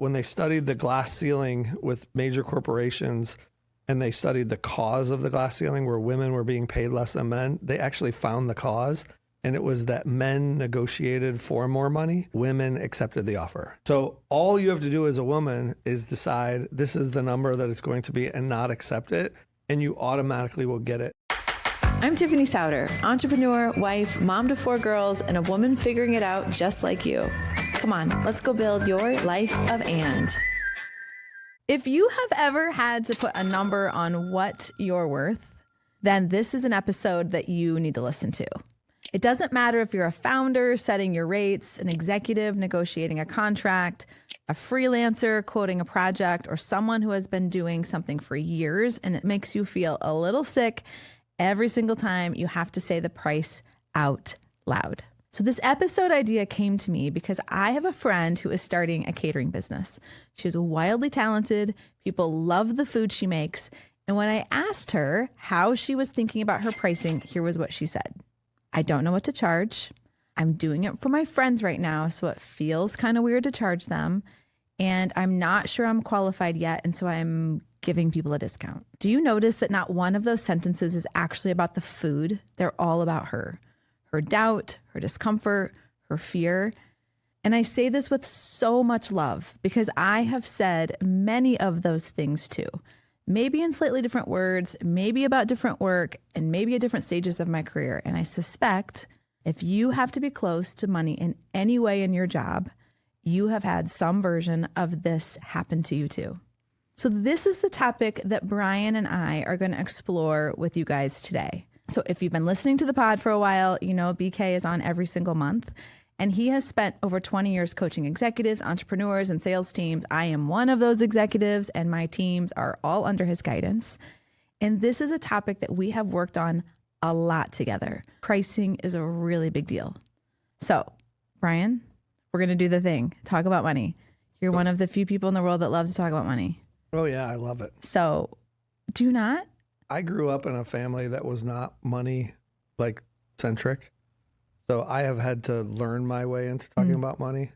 when they studied the glass ceiling with major corporations and they studied the cause of the glass ceiling where women were being paid less than men, they actually found the cause. And it was that men negotiated for more money, women accepted the offer. So all you have to do as a woman is decide this is the number that it's going to be and not accept it. And you automatically will get it. I'm Tiffany Souter, entrepreneur, wife, mom to 4 girls, and a woman figuring it out just like you. Come on, let's go build your life of and. If you have ever had to put a number on what you're worth, then this is an episode that you need to listen to. It doesn't matter if you're a founder setting your rates, an executive negotiating a contract, a freelancer quoting a project, or someone who has been doing something for years and it makes you feel a little sick every single time you have to say the price out loud. So this episode idea came to me because I have a friend who is starting a catering business. She's wildly talented. People love the food she makes. And when I asked her how she was thinking about her pricing, here was what she said. I don't know what to charge. I'm doing it for my friends right now, so it feels kind of weird to charge them. And I'm not sure I'm qualified yet, and so I'm giving people a discount. Do you notice that not one of those sentences is actually about the food? They're all about her doubt, her discomfort, her fear. And I say this with so much love because I have said many of those things too. Maybe in slightly different words, maybe about different work, and maybe at different stages of my career. And I suspect if you have to be close to money in any way in your job, you have had some version of this happen to you too. So this is the topic that Brian and I are going to explore with you guys today. So if you've been listening to the pod for a while, you know BK is on every single month. And he has spent over 20 years coaching executives, entrepreneurs, and sales teams. I am one of those executives, and my teams are all under his guidance. And this is a topic that we have worked on a lot together. Pricing is a really big deal. So, Brian, we're going to do the thing. Talk about money. You're one of the few people in the world that loves to talk about money. Oh, yeah, I love it. So, do you not? I grew up in a family that was not money centric. So I have had to learn my way into talking about money.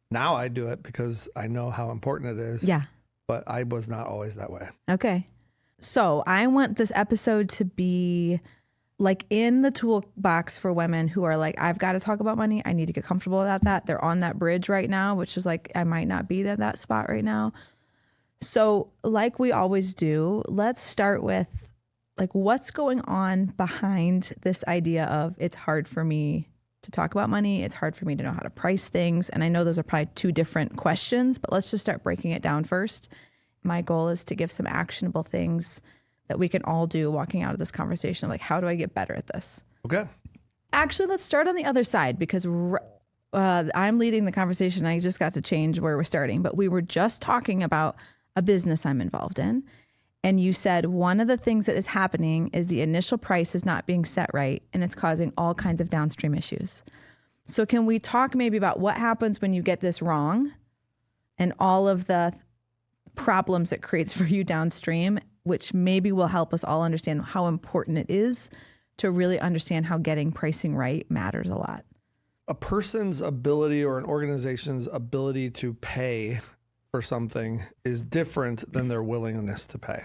Now I do it because I know how important it is. Yeah. But I was not always that way. Okay. So I want this episode to be like in the toolbox for women who are like, I've got to talk about money. I need to get comfortable about that. They're on that bridge right now, which is like, I might not be at that spot right now. So like we always do, let's start with like what's going on behind this idea of it's hard for me to talk about money. It's hard for me to know how to price things. And I know those are probably 2 different questions, but let's just start breaking it down first. My goal is to give some actionable things that we can all do walking out of this conversation. Like, how do I get better at this? Okay. Actually, let's start on the other side because I'm leading the conversation. I just got to change where we're starting, but we were just talking about a business I'm involved in. And you said one of the things that is happening is the initial price is not being set right, and it's causing all kinds of downstream issues. So can we talk maybe about what happens when you get this wrong and all of the problems it creates for you downstream, which maybe will help us all understand how important it is to really understand how getting pricing right matters a lot. A person's ability or an organization's ability to pay for something is different than their willingness to pay.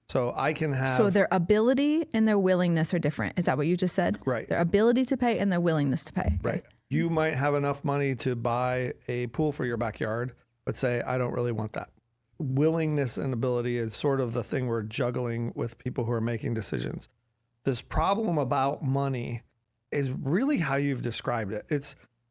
So I can have... So their ability and their willingness are different. Is that what you just said? Right. Their ability to pay and their willingness to pay. Right. You might have enough money to buy a pool for your backyard, but say, I don't really want that. Willingness and ability is sort of the thing we're juggling with people who are making decisions. This problem about money is really how you've described it.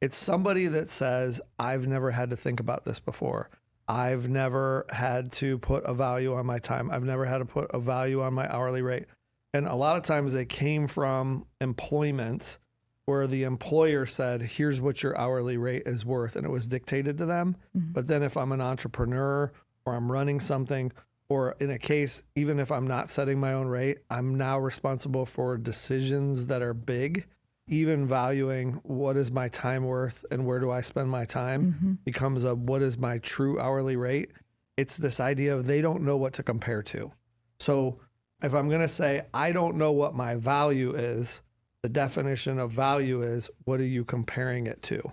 It's somebody that says, I've never had to think about this before. I've never had to put a value on my time. I've never had to put a value on my hourly rate. And a lot of times they came from employment where the employer said, here's what your hourly rate is worth. And it was dictated to them. Mm-hmm. But then if I'm an entrepreneur or I'm running something, or in a case, even if I'm not setting my own rate, I'm now responsible for decisions that are big. Even valuing what is my time worth and where do I spend my time becomes a what is my true hourly rate. It's this idea of they don't know what to compare to. So if I'm going to say, I don't know what my value is, the definition of value is what are you comparing it to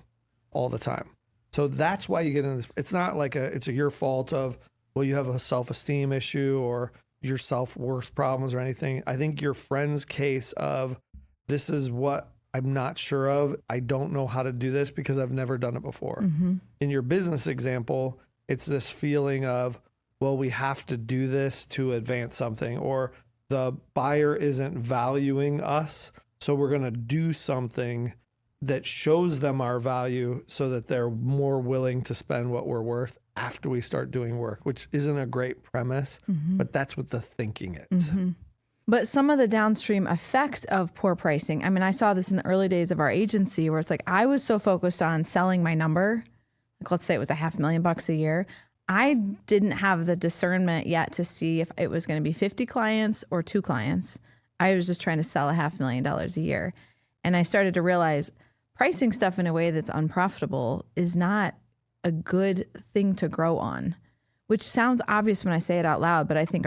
all the time? So that's why you get in this. It's not like it's your fault of, well, you have a self-esteem issue or your self-worth problems or anything. I think your friend's case of, this is what I'm not sure of. I don't know how to do this because I've never done it before. In your business example, it's this feeling of, well, we have to do this to advance something, or the buyer isn't valuing us, so we're going to do something that shows them our value so that they're more willing to spend what we're worth after we start doing work, which isn't a great premise, but that's what the thinking is. But some of the downstream effect of poor pricing, I mean, I saw this in the early days of our agency where it's like, I was so focused on selling my number, like let's say it was $500,000 a year. I didn't have the discernment yet to see if it was going to be 50 clients or 2 clients. I was just trying to sell $500,000 a year. And I started to realize pricing stuff in a way that's unprofitable is not a good thing to grow on, which sounds obvious when I say it out loud, but I think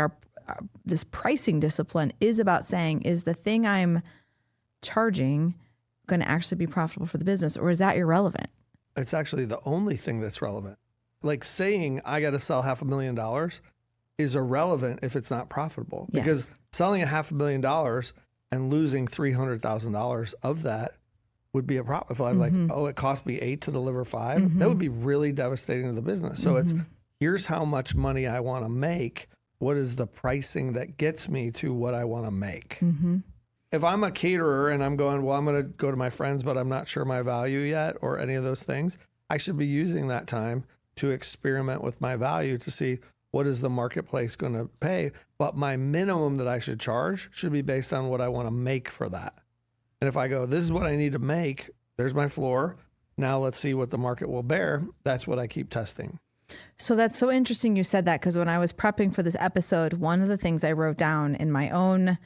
this pricing discipline is about saying, is the thing I'm charging going to actually be profitable for the business, or is that irrelevant? It's actually the only thing that's relevant. Like saying I got to sell $500,000 is irrelevant if it's not profitable, because selling $500,000 and losing $300,000 of that would be a problem. If I'm like, oh, it cost me 8 to deliver 5, that would be really devastating to the business. So it's, here's how much money I want to make. What is the pricing that gets me to what I want to make? If I'm a caterer and I'm going, well, I'm going to go to my friends, but I'm not sure my value yet, or any of those things, I should be using that time to experiment with my value to see what is the marketplace going to pay. But my minimum that I should charge should be based on what I want to make for that. And if I go, this is what I need to make, there's my floor. Now let's see what the market will bear. That's what I keep testing. So that's so interesting you said that, because when I was prepping for this episode, one of the things I wrote down in my own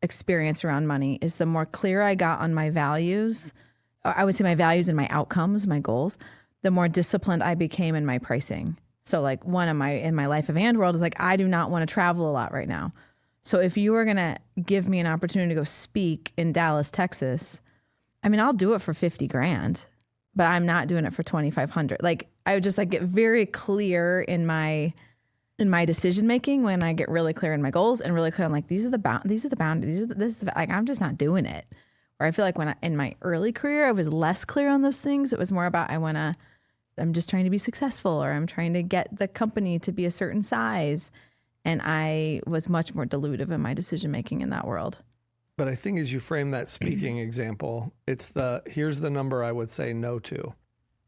experience around money is the more clear I got on my values, I would say my values and my outcomes, my goals, the more disciplined I became in my pricing. So like in my life of and world is like, I do not want to travel a lot right now. So if you were going to give me an opportunity to go speak in Dallas, Texas, I mean, I'll do it for $50,000, but I'm not doing it for $2,500. Like I would just like get very clear in my decision making when I get really clear in my goals and really clear on like, these are the boundaries, like I'm just not doing it. Or I feel like in my early career, I was less clear on those things. It was more about, I'm just trying to be successful, or I'm trying to get the company to be a certain size. And I was much more dilutive in my decision making in that world. But I think as you frame that speaking example, it's here's the number I would say no to.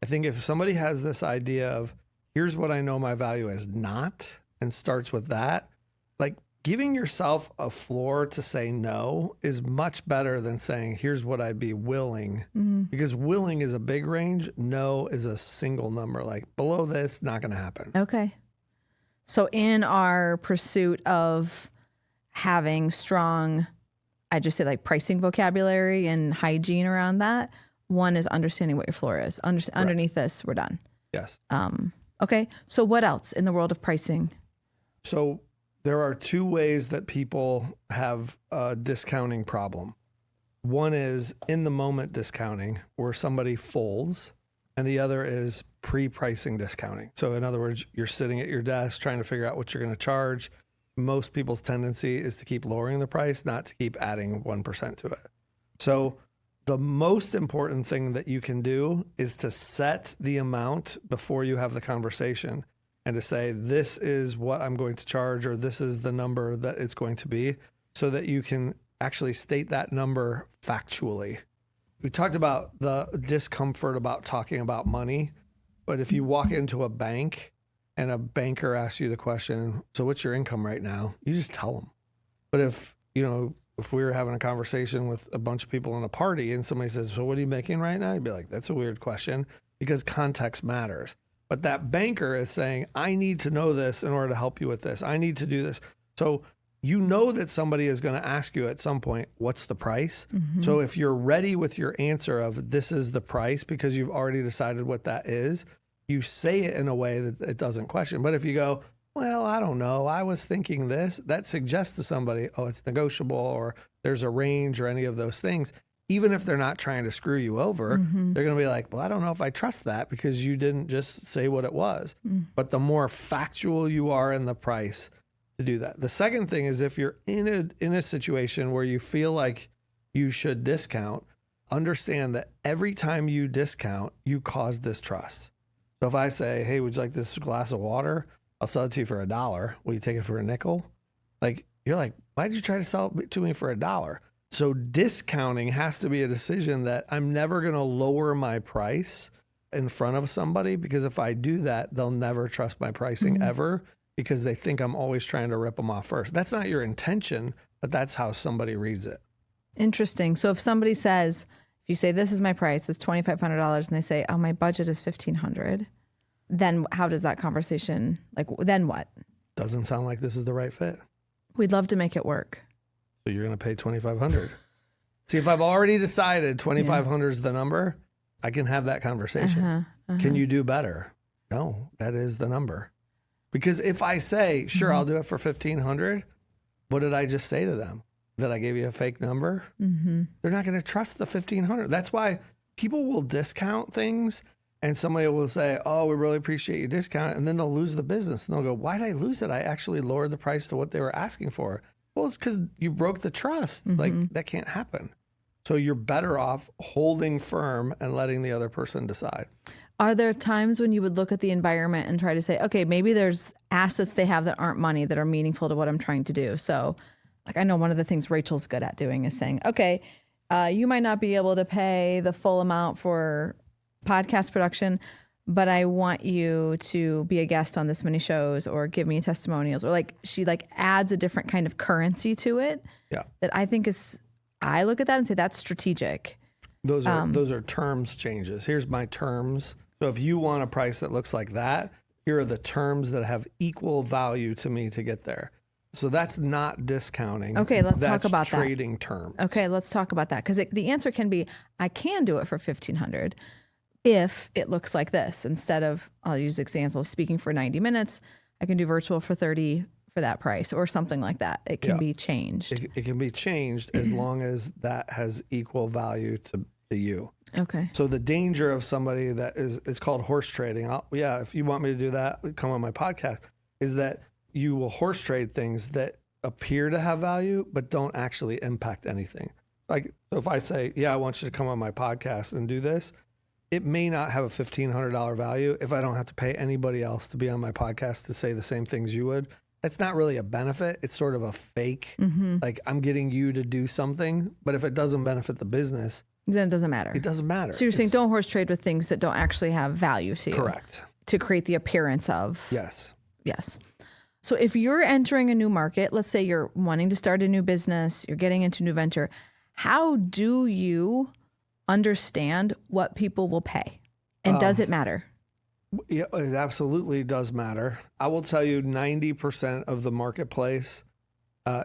I think if somebody has this idea of, here's what I know my value is not, and starts with that, like giving yourself a floor to say no is much better than saying, here's what I'd be willing. Because willing is a big range. No is a single number. Like below this, not going to happen. Okay. So in our pursuit of having strong, I just say like pricing vocabulary and hygiene around that, one is understanding what your floor is. Underneath this, we're done. Yes. Okay. So what else in the world of pricing? So there are 2 ways that people have a discounting problem. One is in the moment discounting, where somebody folds, and the other is pre-pricing discounting. So in other words, you're sitting at your desk trying to figure out what you're going to charge. Most people's tendency is to keep lowering the price, not to keep adding 1% to it. So the most important thing that you can do is to set the amount before you have the conversation, and to say, this is what I'm going to charge, or this is the number that it's going to be, so that you can actually state that number factually. We talked about the discomfort about talking about money, but if you walk into a bank and a banker asks you the question, so what's your income right now? You just tell them. But if we were having a conversation with a bunch of people in a party and somebody says, so what are you making right now? You'd be like, that's a weird question, because context matters. But that banker is saying, I need to know this in order to help you with this. I need to do this. So you know that somebody is going to ask you at some point, what's the price? So if you're ready with your answer of this is the price, because you've already decided what that is, you say it in a way that it doesn't question. But if you go, well, I don't know, I was thinking this, that suggests to somebody, oh, it's negotiable, or there's a range, or any of those things. even if they're not trying to screw you over, they're going to be like, well, I don't know if I trust that because you didn't just say what it was. But the more factual you are in the price to do that. The second thing is if you're in a situation where you feel like you should discount, understand that every time you discount, you cause distrust. So if I say, hey, would you like this glass of water? I'll sell it to you for $1. Will you take it for a nickel? Like, you're like, why did you try to sell it to me for $1? So discounting has to be a decision that I'm never going to lower my price in front of somebody, because if I do that, they'll never trust my pricing ever, because they think I'm always trying to rip them off first. That's not your intention, but that's how somebody reads it. Interesting. So if somebody says, if you say, this is my price, it's $2,500, and they say, oh, my budget is $1,500, then how does that conversation, like, then what? Doesn't sound like this is the right fit. We'd love to make it work. So you're going to pay $2,500. See, if I've already decided $2,500 is the number, I can have that conversation. Can you do better? No, that is the number. Because if I say, sure, I'll do it for $1,500, what did I just say to them? That I gave you a fake number? They're not going to trust the $1,500. That's why people will discount things, and somebody will say, oh, we really appreciate your discount. And then they'll lose the business. And they'll go, why did I lose it? I actually lowered the price to what they were asking for. Well, it's because you broke the trust. Like, that can't happen. So you're better off holding firm and letting the other person decide. Are there times when you would look at the environment and try to say, okay, maybe there's assets they have that aren't money that are meaningful to what I'm trying to do? So like, I know one of the things Rachel's good at doing is saying, okay, you might not be able to pay the full amount for podcast production, but I want you to be a guest on this many shows or give me testimonials, or like she like adds a different kind of currency to it. Yeah. That I think is, I look at that and say that's strategic. Those are terms changes. Here's my terms. So if you want a price that looks like that, here are the terms that have equal value to me to get there. So that's not discounting. Okay, let's talk about that. That's trading terms. Okay, let's talk about that. Because the answer can be, I can do it for $1,500 if it looks like this. Instead of, I'll use example, speaking for 90 minutes, I can do virtual for 30 for that price or something like that. It can be changed. It can be changed as long as that has equal value to you. Okay. So the danger of somebody that is, it's called horse trading. If you want me to do that, come on my podcast, is that you will horse trade things that appear to have value, but don't actually impact anything. Like, so if I say, I want you to come on my podcast and do this, it may not have a $1,500 value if I don't have to pay anybody else to be on my podcast to say the same things you would. It's not really a benefit. It's sort of a fake. Like, I'm getting you to do something, but if it doesn't benefit the business, then it doesn't matter. It doesn't matter. So you're saying don't horse trade with things that don't actually have value to you. Correct. To create the appearance of. Yes. Yes. So if you're entering a new market, let's say you're wanting to start a new business, you're getting into a new venture, how do you understand what people will pay? And does it matter? Yeah, it absolutely does matter. I will tell you 90% of the marketplace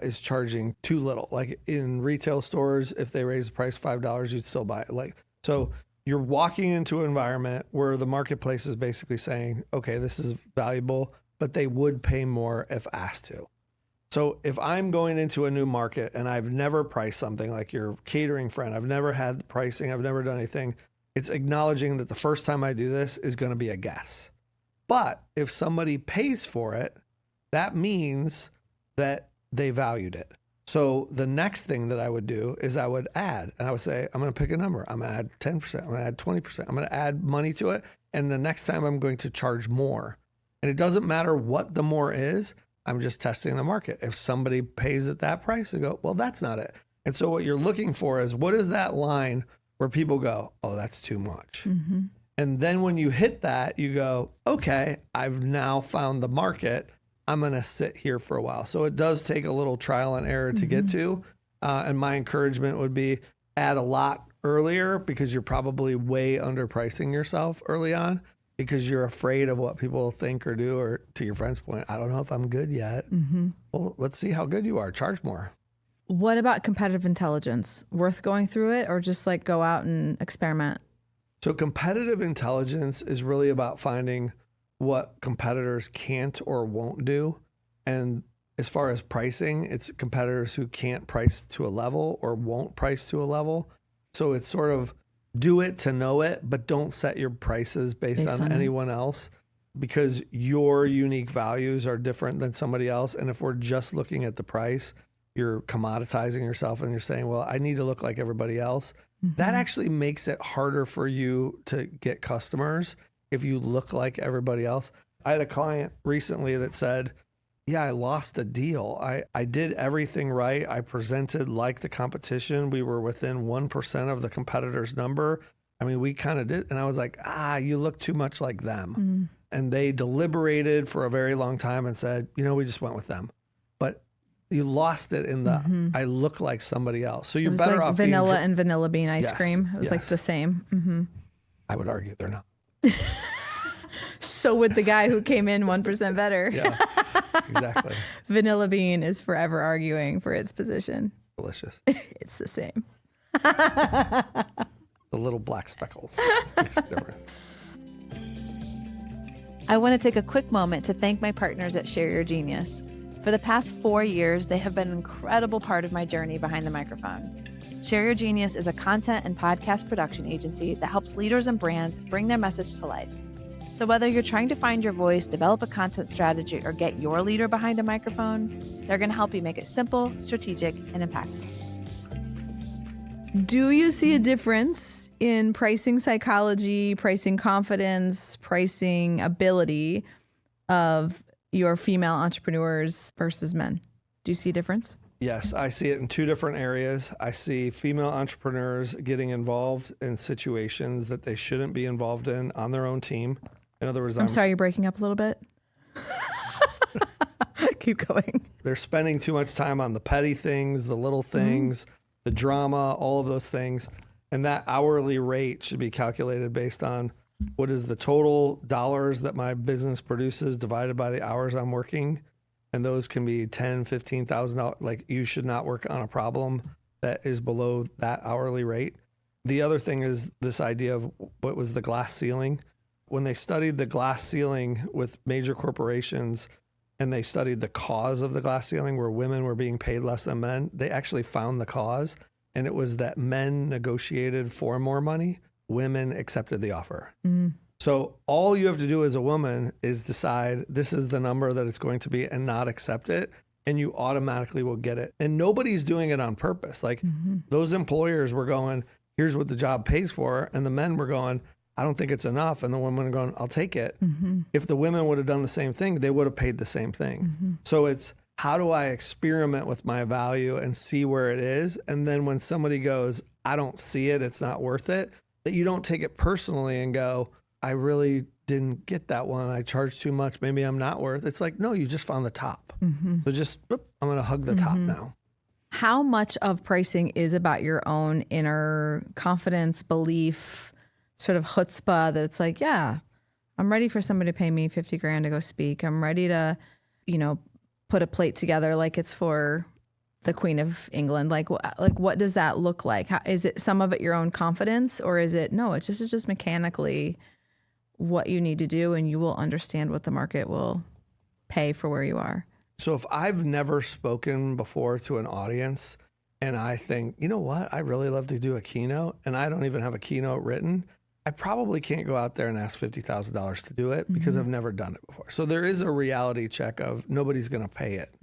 is charging too little. Like in retail stores, if they raise the price $5, you'd still buy it. Like, so you're walking into an environment where the marketplace is basically saying, okay, this is valuable, but they would pay more if asked to. So if I'm going into a new market and I've never priced something, like your catering friend, I've never had the pricing, I've never done anything, it's acknowledging that the first time I do this is going to be a guess. But if somebody pays for it, that means that they valued it. So the next thing that I would do is I would add, and I would say, I'm going to pick a number. I'm going to add 10%. I'm going to add 20%. I'm going to add money to it. And the next time I'm going to charge more. And it doesn't matter what the more is. I'm just testing the market. If somebody pays at that price, I go, well, that's not it. And so what you're looking for is, what is that line where people go, oh, that's too much. And then when you hit that, you go, okay, I've now found the market. I'm going to sit here for a while. So it does take a little trial and error to get to. And my encouragement would be add a lot earlier, because you're probably way underpricing yourself early on because you're afraid of what people think or do. Or to your friend's point, I don't know if I'm good yet. Well, let's see how good you are. Charge more. What about competitive intelligence? Worth going through it, or just like go out and experiment? So competitive intelligence is really about finding what competitors can't or won't do. And as far as pricing, it's competitors who can't price to a level or won't price to a level. So it's sort of do it to know it, but don't set your prices based on anyone else, because your unique values are different than somebody else. And if we're just looking at the price, you're commoditizing yourself and you're saying, well, I need to look like everybody else. That actually makes it harder for you to get customers if you look like everybody else. I had a client recently that said, yeah, I lost a deal. I did everything right. I presented like the competition. We were within 1% of the competitor's number. I mean, we kind of did. And I was like, you look too much like them. And they deliberated for a very long time and said, we just went with them. But you lost it in the, I look like somebody else. So you're better off vanilla and vanilla bean ice cream. It was like the same. I would argue they're not. So would the guy who came in 1% better. Yeah, exactly. Vanilla bean is forever arguing for its position. Delicious. It's the same. The little black speckles. Makes a difference. I want to take a quick moment to thank my partners at Share Your Genius. For the past 4 years, they have been an incredible part of my journey behind the microphone. Share Your Genius is a content and podcast production agency that helps leaders and brands bring their message to life. So whether you're trying to find your voice, develop a content strategy, or get your leader behind a microphone, they're going to help you make it simple, strategic, and impactful. Do you see a difference in pricing psychology, pricing confidence, pricing ability of your female entrepreneurs versus men? Do you see a difference? Yes, I see it in two different areas. I see female entrepreneurs getting involved in situations that they shouldn't be involved in on their own team. In other words, I'm sorry, you're breaking up a little bit. Keep going. They're spending too much time on the petty things, the little things, the drama, all of those things. And that hourly rate should be calculated based on what is the total dollars that my business produces divided by the hours I'm working. And those can be $10,000, $15,000. Like, you should not work on a problem that is below that hourly rate. The other thing is this idea of what was the glass ceiling. When they studied the glass ceiling with major corporations and they studied the cause of the glass ceiling where women were being paid less than men, they actually found the cause. And it was that men negotiated for more money, women accepted the offer. So all you have to do as a woman is decide this is the number that it's going to be and not accept it. And you automatically will get it. And nobody's doing it on purpose. Like those employers were going, here's what the job pays for. And the men were going, I don't think it's enough. And the women are going, I'll take it. If the women would have done the same thing, they would have paid the same thing. So it's, how do I experiment with my value and see where it is? And then when somebody goes, I don't see it, it's not worth it, that you don't take it personally and go, I really didn't get that one. I charged too much. Maybe I'm not worth. It's like, no, you just found the top. So just, I'm going to hug the top now. How much of pricing is about your own inner confidence, belief, sort of chutzpah that it's like, yeah, I'm ready for somebody to pay me $50,000 to go speak. I'm ready to, put a plate together like it's for the Queen of England. Like what does that look like? How, is it some of it your own confidence, or is it, no, it's just mechanically what you need to do and you will understand what the market will pay for where you are? So if I've never spoken before to an audience and I think, you know what, I really love to do a keynote and I don't even have a keynote written, I probably can't go out there and ask $50,000 to do it because I've never done it before. So there is a reality check of nobody's going to pay it.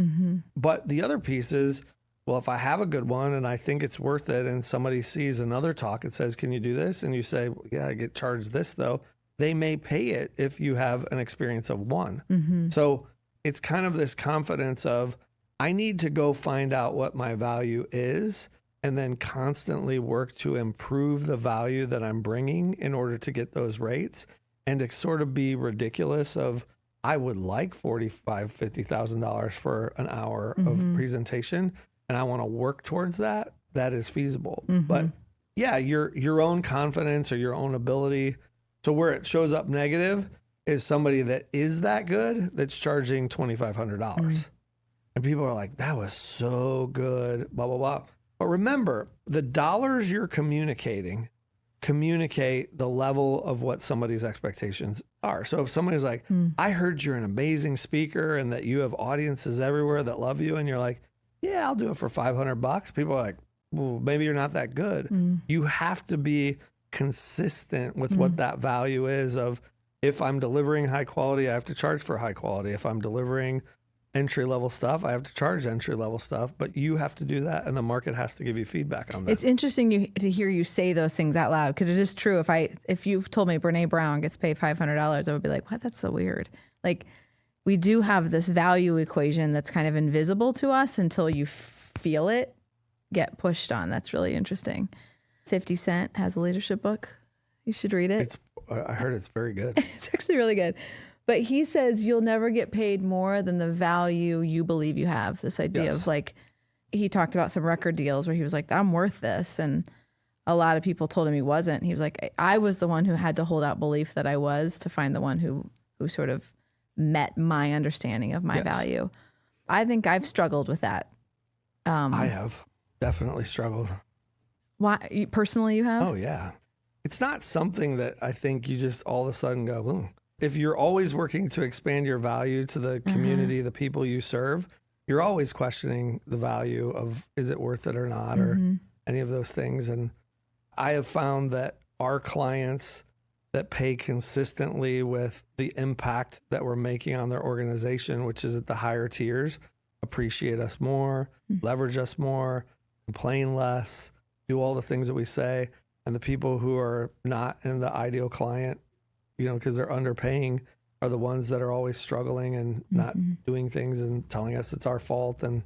But the other piece is, well, if I have a good one and I think it's worth it and somebody sees another talk and says, can you do this? And you say, well, yeah, I get charged this though. They may pay it if you have an experience of one. So it's kind of this confidence of, I need to go find out what my value is and then constantly work to improve the value that I'm bringing in order to get those rates, and to sort of be ridiculous of, I would like $45,000, $50,000 for an hour of presentation, and I want to work towards that. That is feasible. But yeah, your own confidence or your own ability. So where it shows up negative is somebody that is that good that's charging $2,500. And people are like, that was so good, blah, blah, blah. But remember, the dollars you're communicate the level of what somebody's expectations are. So if somebody's like, I heard you're an amazing speaker and that you have audiences everywhere that love you, and you're like, yeah, I'll do it for $500. People are like, well, maybe you're not that good. You have to be consistent with what that value is of, if I'm delivering high quality, I have to charge for high quality. If I'm delivering entry level stuff, I have to charge entry level stuff, but you have to do that and the market has to give you feedback on that. It's interesting to hear you say those things out loud, because it is true. If you've told me Brene Brown gets paid $500, I would be like, what? That's so weird. Like, we do have this value equation that's kind of invisible to us until you feel it get pushed on. That's really interesting. 50 Cent has a leadership book. You should read it. I heard it's very good. It's actually really good. But he says you'll never get paid more than the value you believe you have. This idea of like, he talked about some record deals where he was like, I'm worth this. And a lot of people told him he wasn't. He was like, I was the one who had to hold out belief that I was, to find the one who sort of met my understanding of my value. I think I've struggled with that. I have definitely struggled. Why? Personally, you have? Oh, yeah. It's not something that I think you just all of a sudden go, if you're always working to expand your value to the community, the people you serve, you're always questioning the value of, is it worth it or not, or any of those things. And I have found that our clients that pay consistently with the impact that we're making on their organization, which is at the higher tiers, appreciate us more, leverage us more, complain less, do all the things that we say. And the people who are not in the ideal client, because they're underpaying, are the ones that are always struggling and not doing things and telling us it's our fault. And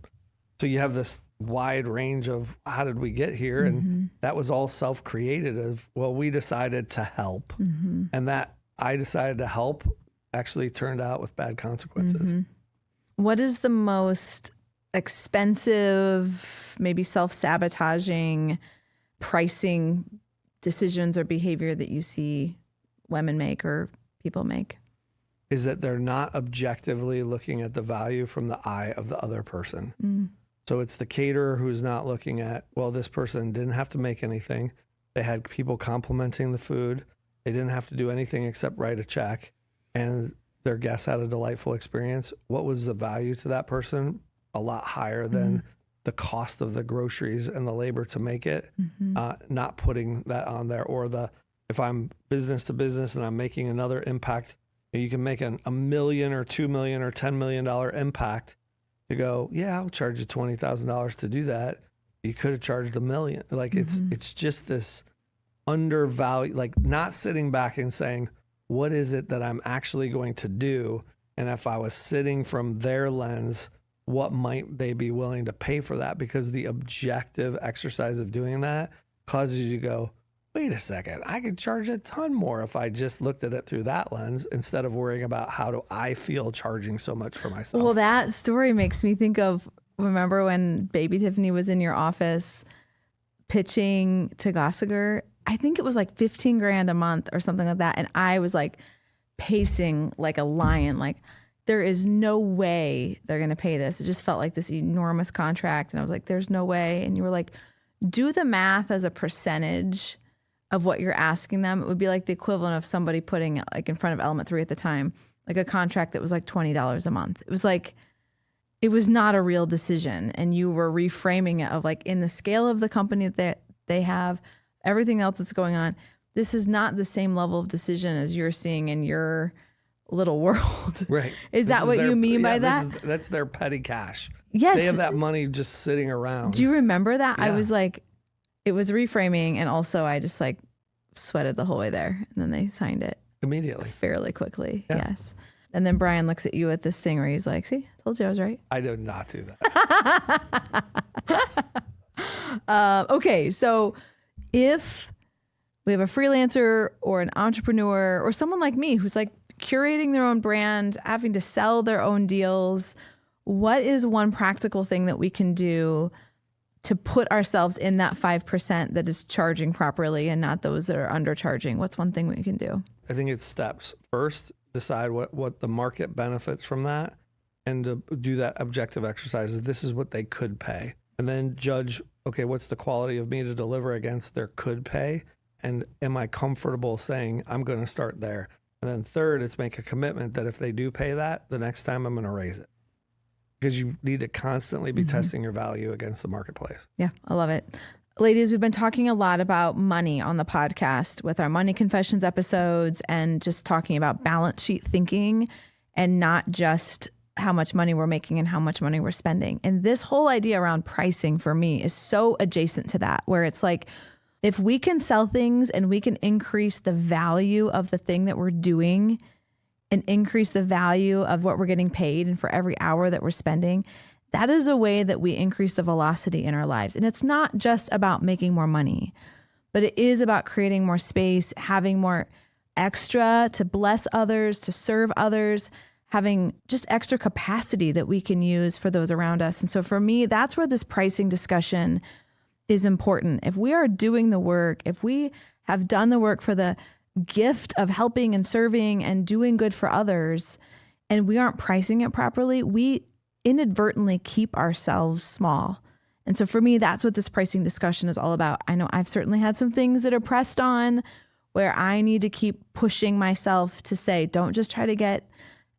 so you have this wide range of, how did we get here? And that was all self-created of, well, we decided to help. And that I decided to help actually turned out with bad consequences. What is the most expensive, maybe self-sabotaging pricing decisions or behavior that you see women make or people make? Is that they're not objectively looking at the value from the eye of the other person. So it's the caterer who's not looking at, well, this person didn't have to make anything. They had people complimenting the food. They didn't have to do anything except write a check, and their guests had a delightful experience. What was the value to that person? A lot higher than the cost of the groceries and the labor to make it, not putting that on there. Or if I'm business to business and I'm making another impact, you can make a million or $2 million or $10 million impact to go, yeah, I'll charge you $20,000 to do that. You could have charged $1 million. Like it's just this undervalued, like not sitting back and saying, what is it that I'm actually going to do? And if I was sitting from their lens, what might they be willing to pay for that? Because the objective exercise of doing that causes you to go, wait a second, I could charge a ton more if I just looked at it through that lens instead of worrying about how do I feel charging so much for myself. Well, that story makes me think of, remember when baby Tiffany was in your office pitching to Gossiger? I think it was like 15 grand a month or something like that. And I was like pacing like a lion, like, there is no way they're going to pay this. It just felt like this enormous contract. And I was like, there's no way. And you were like, do the math as a percentage of what you're asking them. It would be like the equivalent of somebody putting, like in front of Element 3 at the time, like a contract that was like $20 a month. It was like, it was not a real decision. And you were reframing it of like, in the scale of the company that they have, everything else that's going on, this is not the same level of decision as you're seeing in your little world. Right. Is that what you mean by that? That's their petty cash. Yes. They have that money just sitting around. Do you remember that? Yeah. I was like, it was reframing, and also I just like sweated the whole way there, and then they signed it immediately, fairly quickly. Yeah. Yes. And then Brian looks at you with this thing where he's like, see, I told you I was right. I did not do that. Okay. So if we have a freelancer or an entrepreneur or someone like me who's like curating their own brand, having to sell their own deals, what is one practical thing that we can do to put ourselves in that 5% that is charging properly and not those that are undercharging? What's one thing we can do? I think it's steps. First, decide what the market benefits from that, and to do that objective exercise. This is what they could pay. And then judge, okay, what's the quality of me to deliver against their could pay? And am I comfortable saying I'm going to start there? And then third, it's make a commitment that if they do pay that, the next time I'm going to raise it. because you need to constantly be testing your value against the marketplace. Yeah, I love it. Ladies, we've been talking a lot about money on the podcast with our Money Confessions episodes and just talking about balance sheet thinking and not just how much money we're making and how much money we're spending. And this whole idea around pricing for me is so adjacent to that, where it's like, if we can sell things and we can increase the value of the thing that we're doing and increase the value of what we're getting paid and for every hour that we're spending, that is a way that we increase the velocity in our lives. And it's not just about making more money, but it is about creating more space, having more extra to bless others, to serve others, having just extra capacity that we can use for those around us. And so for me, that's where this pricing discussion is important. If we are doing the work, if we have done the work for the gift of helping and serving and doing good for others, and we aren't pricing it properly, we inadvertently keep ourselves small. And so for me, that's what this pricing discussion is all about. I know I've certainly had some things that are pressed on where I need to keep pushing myself to say, don't just try to get,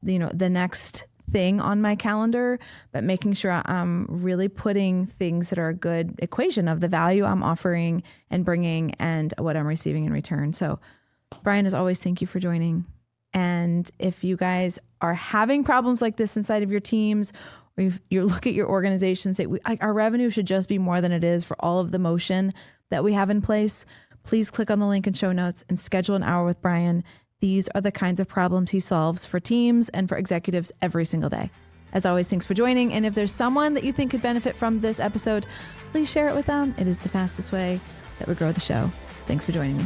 the next thing on my calendar, but making sure I'm really putting things that are a good equation of the value I'm offering and bringing and what I'm receiving in return. So Brian, as always, thank you for joining. And if you guys are having problems like this inside of your teams, or you look at your organization and say, our revenue should just be more than it is for all of the motion that we have in place, please click on the link in show notes and schedule an hour with Brian. These are the kinds of problems he solves for teams and for executives every single day. As always, thanks for joining. And if there's someone that you think could benefit from this episode, please share it with them. It is the fastest way that we grow the show. Thanks for joining me.